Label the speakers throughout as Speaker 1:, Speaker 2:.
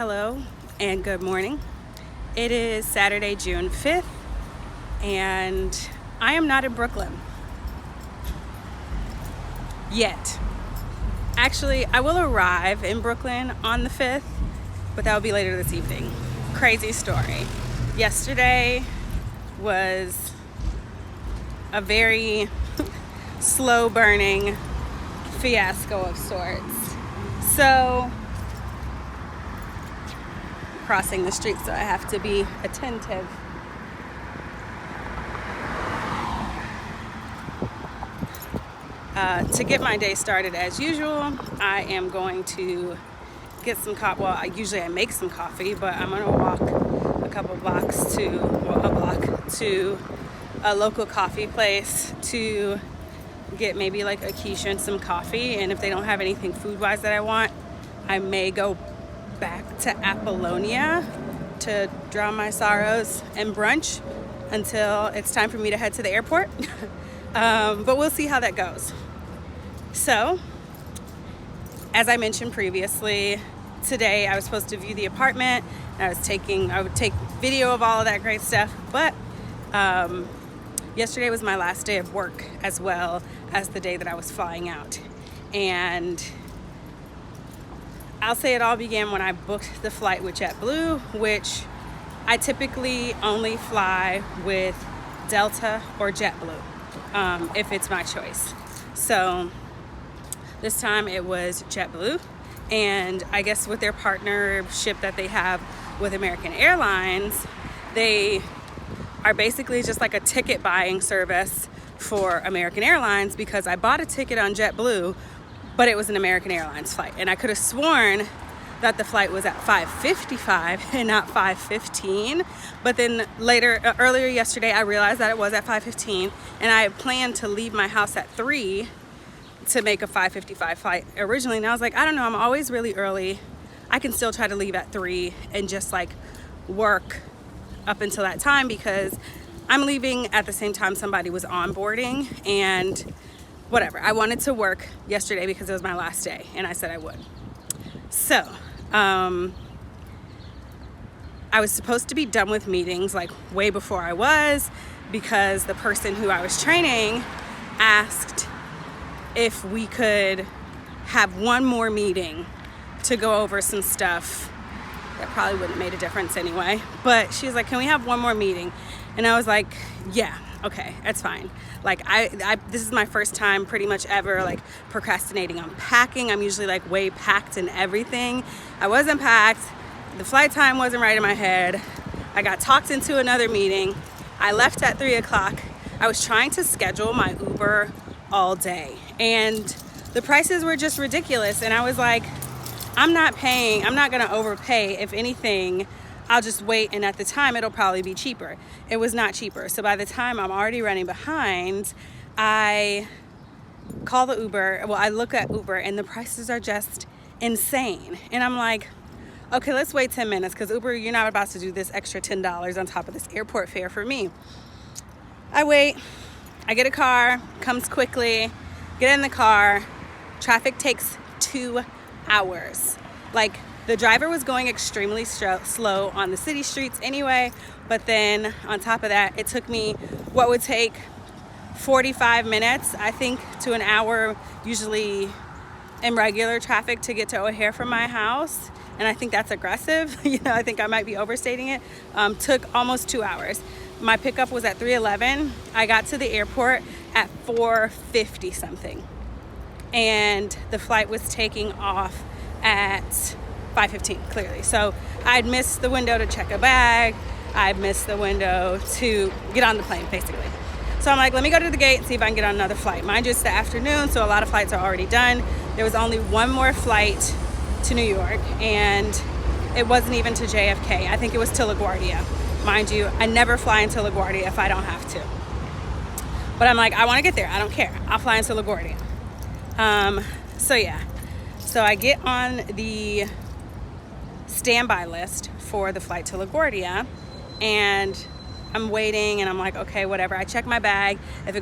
Speaker 1: Hello and good morning. It is Saturday, June 5th, and I am not in Brooklyn yet. Actually, I will arrive in Brooklyn on the 5th, but that will be later this evening. Crazy story. Yesterday was a very slow burning fiasco of sorts. So, crossing the street, so I have to be attentive. To get my day started as usual, I am going to get some coffee. Well, I make some coffee, but I'm gonna walk a couple blocks to a local coffee place to get maybe like a quiche and some coffee. And if they don't have anything food-wise that I want, I may go back to Apollonia to drown my sorrows and brunch until it's time for me to head to the airport. But we'll see how that goes. So, as I mentioned previously, today I was supposed to view the apartment, and I would take video of all of that great stuff, but yesterday was my last day of work as well as the day that I was flying out. And I'll say it all began when I booked the flight with JetBlue, which I typically only fly with Delta or JetBlue if it's my choice. So this time it was JetBlue, and I guess with their partnership that they have with American Airlines, they are basically just like a ticket buying service for American Airlines, because I bought a ticket on JetBlue, but it was an American Airlines flight, and I could have sworn that the flight was at 5:55 and not 5:15. But then earlier yesterday, I realized that it was at 5:15, and I had planned to leave my house at 3 to make a 5:55 flight originally. And I was like, I don't know, I'm always really early. I can still try to leave at 3 and just like work up until that time, because I'm leaving at the same time somebody was onboarding, and whatever. I wanted to work yesterday because it was my last day, and I said I would. So, I was supposed to be done with meetings like way before I was, because the person who I was training asked if we could have one more meeting to go over some stuff that probably wouldn't have made a difference anyway. But she was like, can we have one more meeting? And I was like, yeah, okay, that's fine. Like this is my first time pretty much ever like procrastinating on packing. I'm usually like way packed and everything. I wasn't packed. The flight time wasn't right in my head. I got talked into another meeting. I left at 3 o'clock. I was trying to schedule my Uber all day, and the prices were just ridiculous. And I was like, I'm not gonna overpay. If anything, I'll just wait, and at the time it'll probably be cheaper. It was not cheaper. So by the time I'm already running behind, I call the Uber. Well, I look at Uber and the prices are just insane. And I'm like, okay, let's wait 10 minutes, because Uber, you're not about to do this extra $10 on top of this airport fare for me. I wait, I get a car, comes quickly, get in the car. Traffic takes 2 hours. Like, the driver was going extremely slow on the city streets anyway, but then on top of that, it took me what would take 45 minutes, I think, to an hour, usually in regular traffic, to get to O'Hare from my house. And I think that's aggressive. I think I might be overstating it. Took almost 2 hours. My pickup was at 3:11. I got to the airport at 4:50 something. And the flight was taking off at 5:15, clearly. So I'd missed the window to check a bag. I'd missed the window to get on the plane, basically. So I'm like, let me go to the gate and see if I can get on another flight. Mind you, it's the afternoon, so a lot of flights are already done. There was only one more flight to New York, and it wasn't even to JFK. I think it was to LaGuardia. Mind you, I never fly into LaGuardia if I don't have to. But I'm like, I want to get there. I don't care. I'll fly into LaGuardia. So I get on the standby list for the flight to LaGuardia, and I'm waiting, and I'm like, okay, whatever. I check my bag. I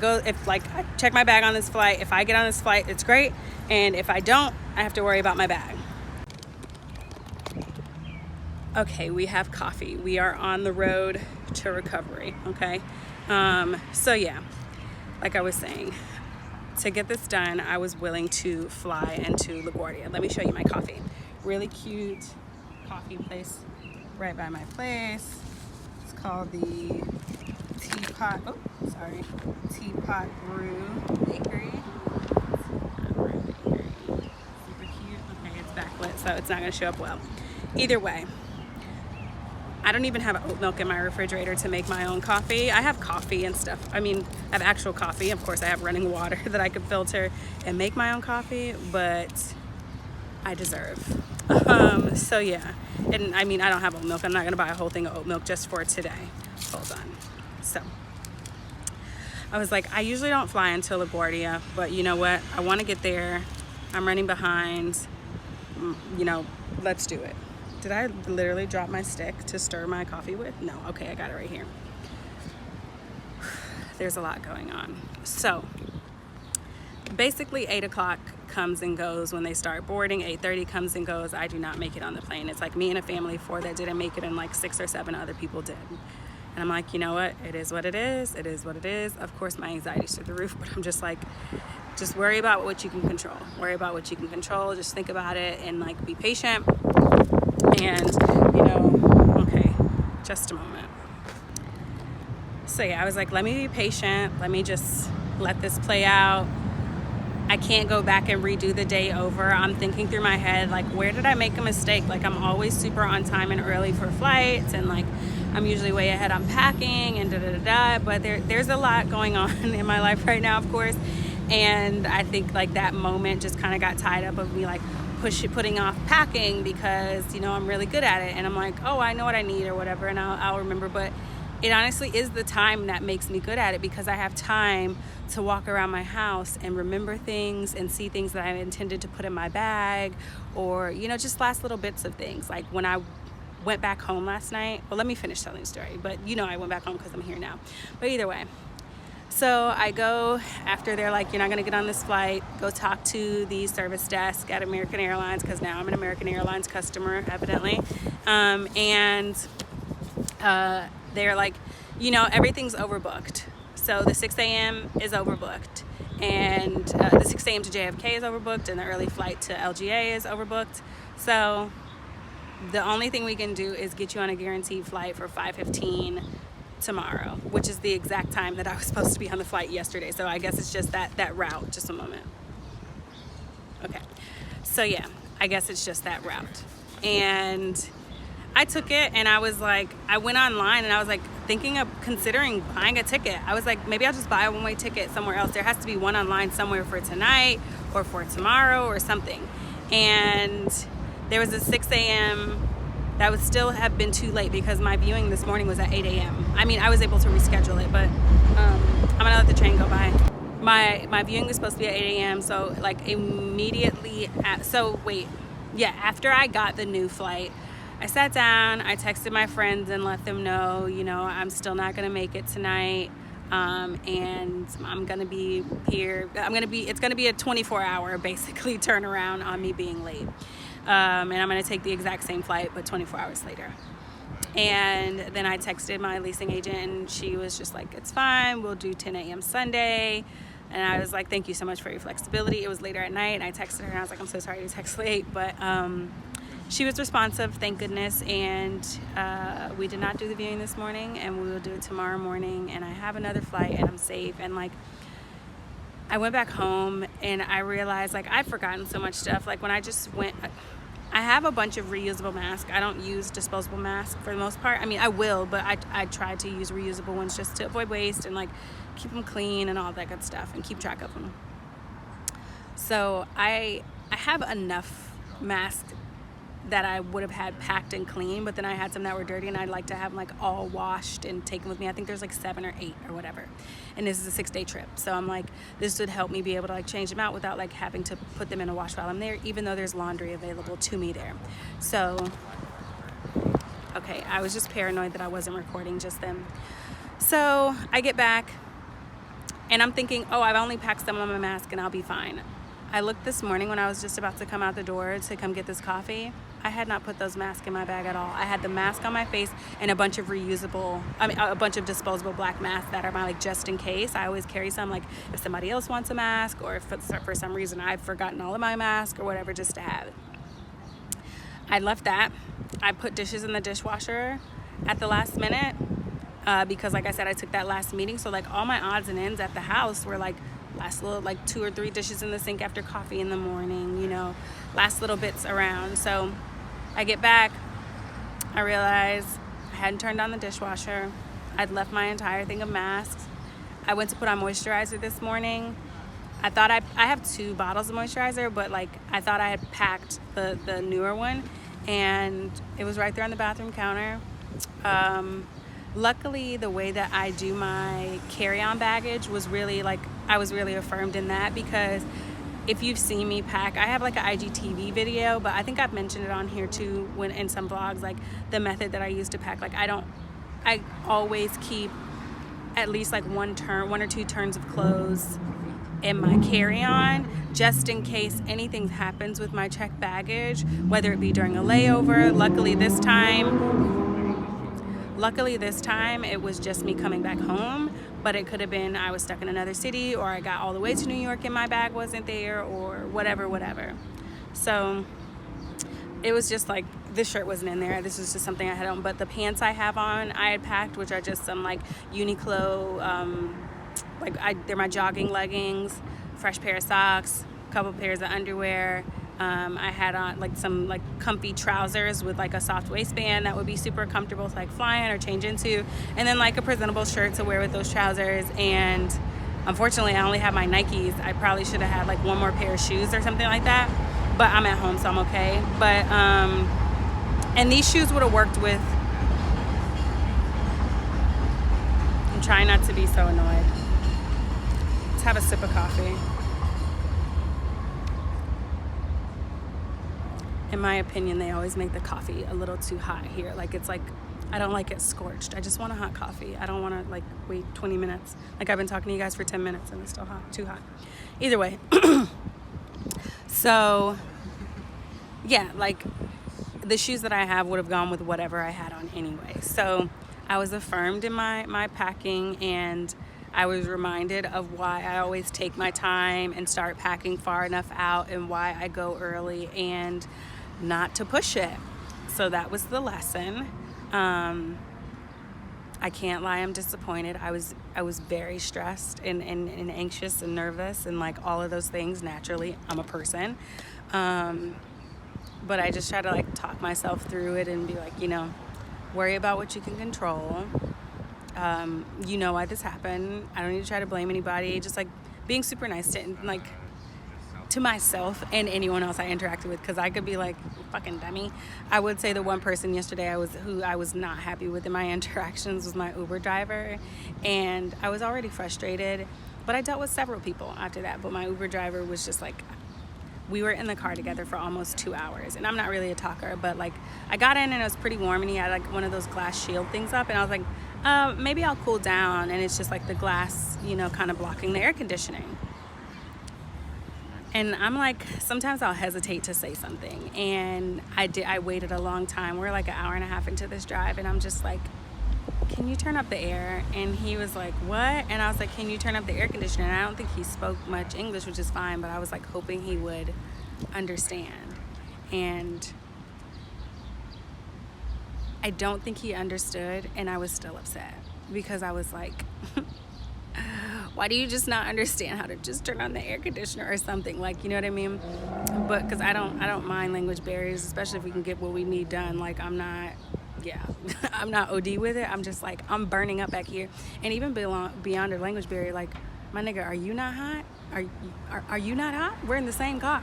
Speaker 1: check my bag on this flight. If I get on this flight, it's great. And if I don't, I have to worry about my bag. Okay, we have coffee. We are on the road to recovery, okay? So yeah, like I was saying, to get this done, I was willing to fly into LaGuardia. Let me show you my coffee. Really cute coffee place right by my place. It's called the Teapot Brew Bakery. Super cute. Okay, it's backlit, so it's not gonna show up well. Either way, I don't even have oat milk in my refrigerator to make my own coffee. I have coffee and stuff. I mean, I have actual coffee. Of course, I have running water that I could filter and make my own coffee, but I deserve. So yeah, and I mean, I don't have oat milk. I'm not gonna buy a whole thing of oat milk just for today. Hold on. So I was like, I usually don't fly until LaGuardia, but you know what? I wanna get there. I'm running behind. You know, let's do it. Did I literally drop my stick to stir my coffee with? No, okay, I got it right here. There's a lot going on. So basically 8 o'clock comes and goes when they start boarding. 8:30 comes and goes. I do not make it on the plane. It's like me and a family of 4 that didn't make it, and like 6 or 7 other people did. And I'm like, you know what? It is what it is. It is what it is. Of course, my anxiety's through the roof, but I'm just like, just worry about what you can control. Worry about what you can control. Just think about it and like be patient. And, you know, okay, just a moment. So yeah, I was like, let me be patient. Let me just let this play out. I can't go back and redo the day over. I'm thinking through my head, like, where did I make a mistake? Like, I'm always super on time and early for flights, and like, I'm usually way ahead on packing and da-da-da-da, but there's a lot going on in my life right now, of course. And I think like that moment just kind of got tied up of me like putting off packing because, you know, I'm really good at it. And I'm like, oh, I know what I need or whatever, and I'll remember. But it honestly is the time that makes me good at it, because I have time to walk around my house and remember things and see things that I intended to put in my bag, or, you know, just last little bits of things. Like when I went back home last night, well, let me finish telling the story, but you know, I went back home because I'm here now. But either way, so I go, after they're like, you're not gonna get on this flight, go talk to the service desk at American Airlines, because now I'm an American Airlines customer, evidently. They're like, you know, everything's overbooked. So the 6 a.m. is overbooked, and the 6 a.m. to JFK is overbooked, and the early flight to LGA is overbooked. So the only thing we can do is get you on a guaranteed flight for 5:15 tomorrow, which is the exact time that I was supposed to be on the flight yesterday. So I guess it's just that route. Just a moment. Okay. So yeah, I guess it's just that route. And I took it, and I was like, I went online and I was like thinking of considering buying a ticket. I was like, maybe I'll just buy a one-way ticket somewhere else. There has to be one online somewhere for tonight or for tomorrow or something. And there was a 6 a.m. that would still have been too late, because my viewing this morning was at 8 a.m. I mean, I was able to reschedule it, but I'm gonna let the train go by. My viewing was supposed to be at 8 a.m. So like immediately after I got the new flight, I sat down, I texted my friends and let them know, you know, I'm still not gonna make it tonight. And I'm gonna be here. It's gonna be a 24-hour basically turnaround on me being late. And I'm gonna take the exact same flight, but 24 hours later. And then I texted my leasing agent, and she was just like, it's fine, we'll do 10 a.m. Sunday. And I was like, thank you so much for your flexibility. It was later at night, and I texted her, and I was like, I'm so sorry to text late, but she was responsive, thank goodness. And we did not do the viewing this morning, and we will do it tomorrow morning. And I have another flight, and I'm safe. And like, I went back home, and I realized like I've forgotten so much stuff. Like when I just went, I have a bunch of reusable masks. I don't use disposable masks for the most part. I mean, I will, but I try to use reusable ones just to avoid waste and like keep them clean and all that good stuff and keep track of them. So I have enough masks that I would have had packed and clean, but then I had some that were dirty, and I'd like to have them like all washed and taken with me. I think there's like 7 or 8 or whatever, and this is a 6-day trip, so I'm like, this would help me be able to like change them out without like having to put them in a wash while I'm there, even though there's laundry available to me there. So okay, I was just paranoid that I wasn't recording just then. So I get back, and I'm thinking, oh, I've only packed some of my mask and I'll be fine. I looked this morning when I was just about to come out the door to come get this coffee, I had not put those masks in my bag at all. I had the mask on my face and a bunch of disposable black masks that are my like just in case. I always carry some, like if somebody else wants a mask, or if for some reason I've forgotten all of my masks or whatever, just to have it. I left that. I put dishes in the dishwasher at the last minute because like I said, I took that last meeting. So like all my odds and ends at the house were like last little, like 2 or 3 dishes in the sink after coffee in the morning, you know, last little bits around. So I get back, I realize I hadn't turned on the dishwasher. I'd left my entire thing of masks. I went to put on moisturizer this morning. I thought I have 2 bottles of moisturizer, but like I thought I had packed the newer one, and it was right there on the bathroom counter. Luckily, the way that I do my carry-on baggage was really like, I was really affirmed in that, because if you've seen me pack, I have like an IGTV video, but I think I've mentioned it on here too when in some vlogs, like the method that I use to pack. Like I always keep at least like 1 or 2 turns of clothes in my carry-on, just in case anything happens with my checked baggage, whether it be during a layover. Luckily this time it was just me coming back home, but it could have been I was stuck in another city, or I got all the way to New York and my bag wasn't there, or whatever. So it was just like, this shirt wasn't in there. This was just something I had on, but the pants I have on, I had packed, which are just some like Uniqlo, they're my jogging leggings, fresh pair of socks, a couple pairs of underwear. I had on like some like comfy trousers with like a soft waistband that would be super comfortable to like fly in or change into, and then like a presentable shirt to wear with those trousers. And unfortunately I only have my Nikes. I probably should have had like 1 more pair of shoes or something like that, but I'm at home, so I'm okay. But and these shoes would have worked with, I'm trying not to be so annoyed. Let's have a sip of coffee. In my opinion, they always make the coffee a little too hot here. Like, it's like, I don't like it scorched. I just want a hot coffee. I don't want to like wait 20 minutes. Like, I've been talking to you guys for 10 minutes and it's still hot, too hot. Either way. So yeah, like the shoes that I have would have gone with whatever I had on anyway. So I was affirmed in my packing, and I was reminded of why I always take my time and start packing far enough out, and why I go early and not to push it. So that was the lesson. I can't lie, I'm disappointed. I was very stressed and anxious and nervous and like all of those things. Naturally, I'm a person. But I just try to like talk myself through it and be like, you know, worry about what you can control. You know why this happened. I don't need to try to blame anybody. Just like being super nice to myself and anyone else I interacted with, because I could be like, fucking dummy. I would say the one person yesterday who I was not happy with in my interactions was my Uber driver, and I was already frustrated, but I dealt with several people after that. But my Uber driver was just like, we were in the car together for almost 2 hours, and I'm not really a talker, but like I got in and it was pretty warm, and he had like one of those glass shield things up, and I was like, maybe I'll cool down, and it's just like the glass, you know, kind of blocking the air conditioning. And I'm like, sometimes I'll hesitate to say something, and I waited a long time. We're like an hour and a half into this drive, and I'm just like, can you turn up the air? And he was like, what? And I was like, can you turn up the air conditioner? And I don't think he spoke much English, which is fine, but I was like hoping he would understand. And I don't think he understood, and I was still upset, because I was like, why do you just not understand how to just turn on the air conditioner or something? Like, you know what I mean? But because I don't mind language barriers, especially if we can get what we need done. Like, I'm not OD with it. I'm just like, I'm burning up back here. And even beyond a language barrier, like, my nigga, are you not hot? Are you not hot? We're in the same car.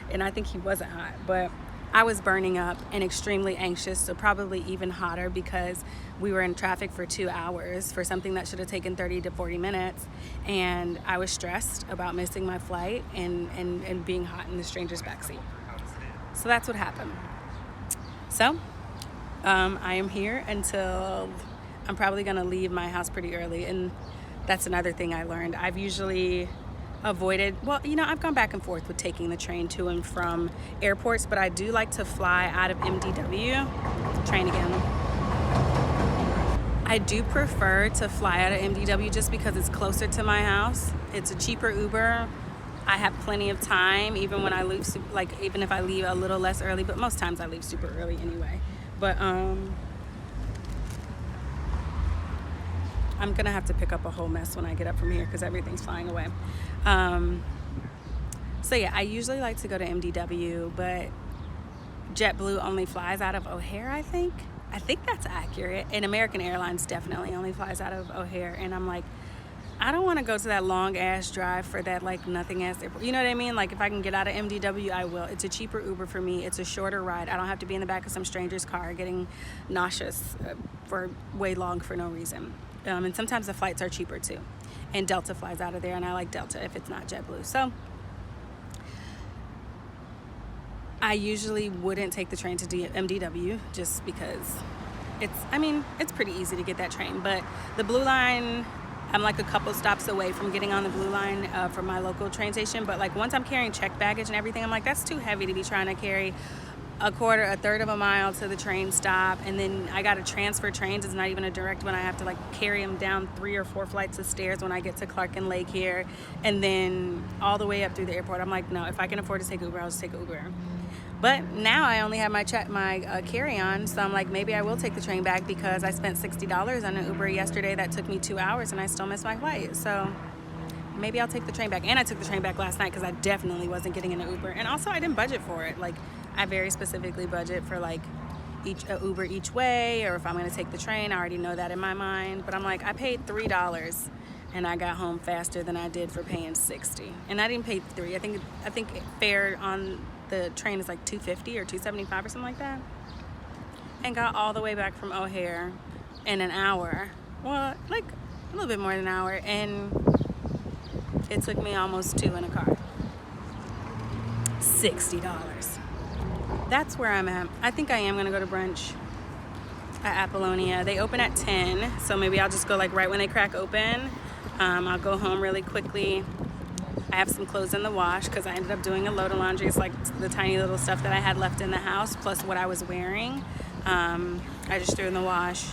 Speaker 1: And I think he wasn't hot, but I was burning up and extremely anxious, so probably even hotter, because we were in traffic for 2 hours for something that should have taken 30 to 40 minutes. And I was stressed about missing my flight and being hot in the stranger's backseat. So that's what happened. So I am here until I'm probably gonna leave my house pretty early. And that's another thing I learned. I've usually avoided, well, you know, I've gone back and forth with taking the train to and from airports, but I do like to fly out of MDW. Train again. I do prefer to fly out of MDW just because it's closer to my house. It's a cheaper Uber. I have plenty of time, even when I leave, like even if I leave a little less early, but most times I leave super early anyway. But I'm gonna have to pick up a whole mess when I get up from here because everything's flying away. So yeah, I usually like to go to MDW, but JetBlue only flies out of O'Hare, I think. I think that's accurate. And American Airlines definitely only flies out of O'Hare. And I'm like, I don't want to go to that long ass drive for that like nothing ass airport. You know what I mean? Like if I can get out of MDW, I will. It's a cheaper Uber for me. It's a shorter ride. I don't have to be in the back of some stranger's car getting nauseous for way long for no reason. And sometimes the flights are cheaper too. And Delta flies out of there, and I like Delta if it's not JetBlue. So I usually wouldn't take the train to MDW just because it's pretty easy to get that train. But the Blue Line, I'm like a couple stops away from getting on the Blue Line from my local train station. But like once I'm carrying checked baggage and everything, I'm like, that's too heavy to be trying to carry a third of a mile to the train stop. And then I got to transfer trains. It's not even a direct one. I have to like carry them down 3 or 4 flights of stairs when I get to Clark and Lake here. And then all the way up through the airport. I'm like, no, if I can afford to take Uber, I'll just take Uber. But now I only have my carry-on, so I'm like, maybe I will take the train back because I spent $60 on an Uber yesterday that took me 2 hours and I still missed my flight. So maybe I'll take the train back. And I took the train back last night because I definitely wasn't getting an Uber. And also I didn't budget for it. Like I very specifically budget for like Uber each way, or if I'm gonna take the train, I already know that in my mind. But I'm like, I paid $3 and I got home faster than I did for paying $60. And I didn't pay $3. I think fare on the train is like $2.50 or $2.75 or something like that, and got all the way back from O'Hare in an hour. Well, like a little bit more than an hour, and it took me almost 2 in a car. $60. That's where I'm at. I think I am gonna go to brunch at Apollonia. They open at 10, so maybe I'll just go like right when they crack open. I'll go home really quickly. I have some clothes in the wash because I ended up doing a load of laundry. It's like the tiny little stuff that I had left in the house plus what I was wearing. I just threw in the wash.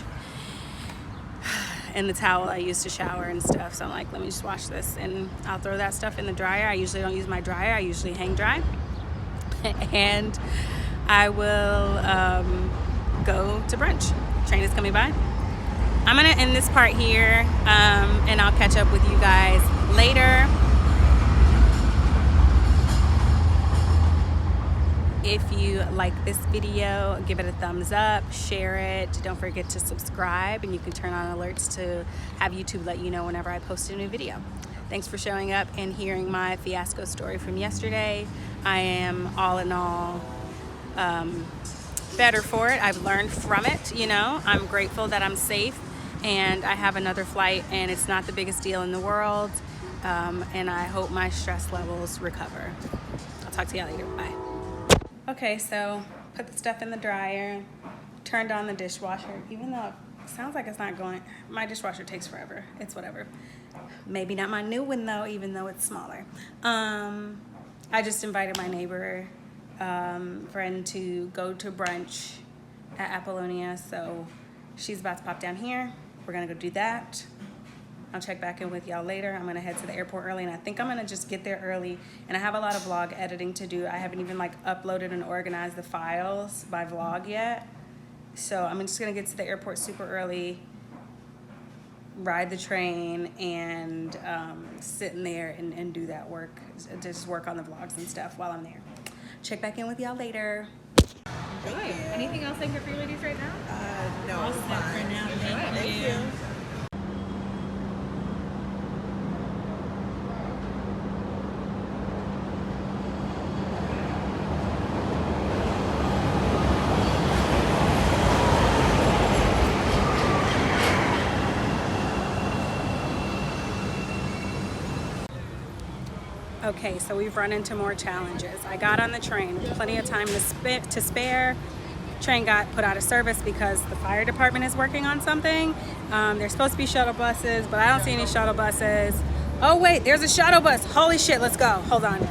Speaker 1: And the towel I used to shower and stuff. So I'm like, let me just wash this and I'll throw that stuff in the dryer. I usually don't use my dryer. I usually hang dry. And I will go to brunch. Train is coming by. I'm gonna end this part here and I'll catch up with you guys later. If you like this video, give it a thumbs up, share it. Don't forget to subscribe, and you can turn on alerts to have YouTube let you know whenever I post a new video. Thanks for showing up and hearing my fiasco story from yesterday. I am all in all better for it. I've learned from it, you know. I'm grateful that I'm safe and I have another flight and it's not the biggest deal in the world. And I hope my stress levels recover. I'll talk to y'all later. Bye. Okay, so put the stuff in the dryer, turned on the dishwasher, even though it sounds like it's not going. My dishwasher takes forever. It's whatever. Maybe not my new one though, even though it's smaller. I just invited my neighbor friend to go to brunch at Apollonia, so she's about to pop down here. We're gonna go do that. I'll check back in with y'all later. I'm gonna head to the airport early, and I think I'm gonna just get there early. And I have a lot of vlog editing to do. I haven't even like uploaded and organized the files by vlog yet. So I'm just gonna get to the airport super early, ride the train, and sit in there and do that work. Just work on the vlogs and stuff while I'm there. Check back in with y'all later.
Speaker 2: Enjoy. Anything else I can get for you ladies right now?
Speaker 3: No,
Speaker 2: All set for now.
Speaker 3: Thank you.
Speaker 1: Okay, so we've run into more challenges. I got on the train with plenty of time to spare. Train got put out of service because the fire department is working on something. There's supposed to be shuttle buses, but I don't see any shuttle buses. Oh wait, there's a shuttle bus. Holy shit, let's go. Hold on.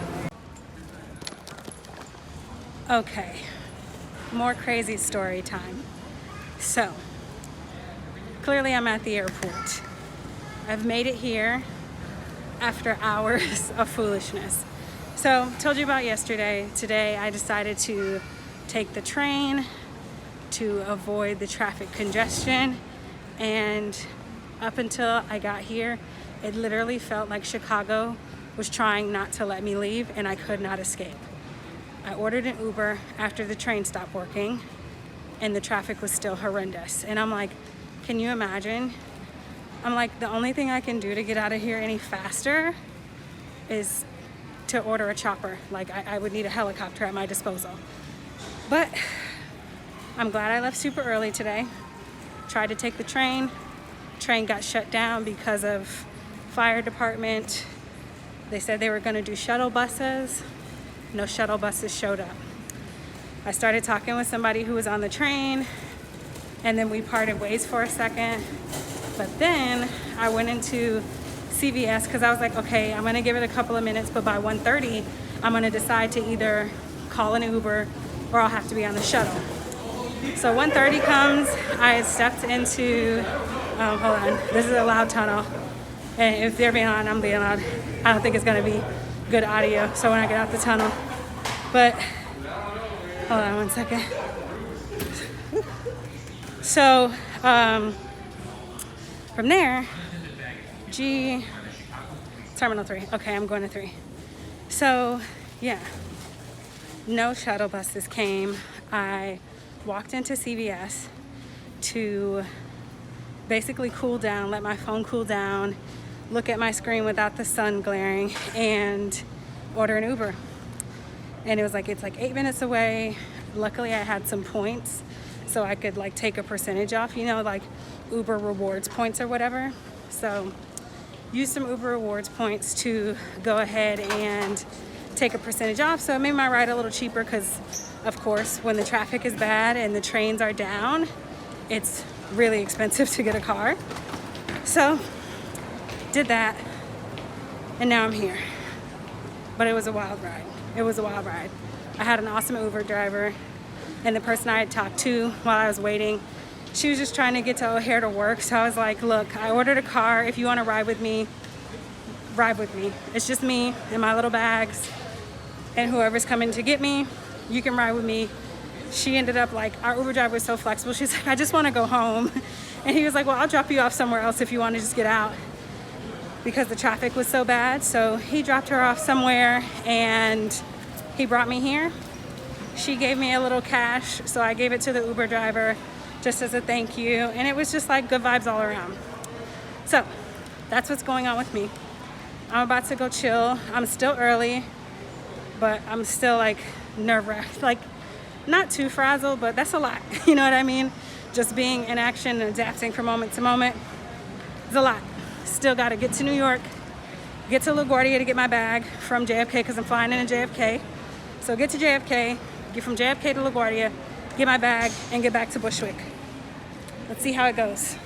Speaker 1: Okay, more crazy story time. So, clearly I'm at the airport. I've made it here after hours of foolishness. So, told you about yesterday. Today I decided to take the train to avoid the traffic congestion, and up until I got here, it literally felt like Chicago was trying not to let me leave, and I could not escape. I ordered an Uber after the train stopped working, and the traffic was still horrendous. And I'm like, can you imagine? I'm like, the only thing I can do to get out of here any faster is to order a chopper. Like, I would need a helicopter at my disposal. But I'm glad I left super early today. Tried to take the train. Train got shut down because of fire department. They said they were gonna do shuttle buses. No shuttle buses showed up. I started talking with somebody who was on the train, and then we parted ways for a second. But then I went into CVS because I was like, okay, I'm gonna give it a couple of minutes, but by 1:30, I'm gonna decide to either call an Uber or I'll have to be on the shuttle. So 1:30 comes, I stepped into, hold on, this is a loud tunnel. And if they're being loud, I'm being loud. I don't think it's gonna be good audio, so when I get out the tunnel. But, hold on one second. So, from there, Terminal 3. Okay, I'm going to 3. So, yeah, no shuttle buses came. I walked into CVS to basically cool down, let my phone cool down, look at my screen without the sun glaring, and order an Uber. And it was like, it's like 8 minutes away. Luckily I had some points so I could like take a percentage off, you know, like Uber rewards points or whatever. So use some Uber rewards points to go ahead and take a percentage off. So it made my ride a little cheaper because of course when the traffic is bad and the trains are down, it's really expensive to get a car. So did that, and now I'm here. But it was a wild ride. It was a wild ride. I had an awesome Uber driver, and the person I had talked to while I was waiting, she was just trying to get to O'Hare to work. So I was like, look, I ordered a car. If you want to ride with me, ride with me. It's just me and my little bags, and whoever's coming to get me, you can ride with me. She ended up like, our Uber driver was so flexible. She's like, I just want to go home. And he was like, well, I'll drop you off somewhere else if you want to just get out, because the traffic was so bad. So he dropped her off somewhere and he brought me here. She gave me a little cash, so I gave it to the Uber driver just as a thank you. And it was just like good vibes all around. So that's what's going on with me. I'm about to go chill. I'm still early, but I'm still like nerve-wracked. Like, not too frazzled, but that's a lot. You know what I mean? Just being in action and adapting from moment to moment is a lot. Still got to get to New York, get to LaGuardia to get my bag from JFK because I'm flying in JFK. So get to JFK, get from JFK to LaGuardia, get my bag, and get back to Bushwick. Let's see how it goes.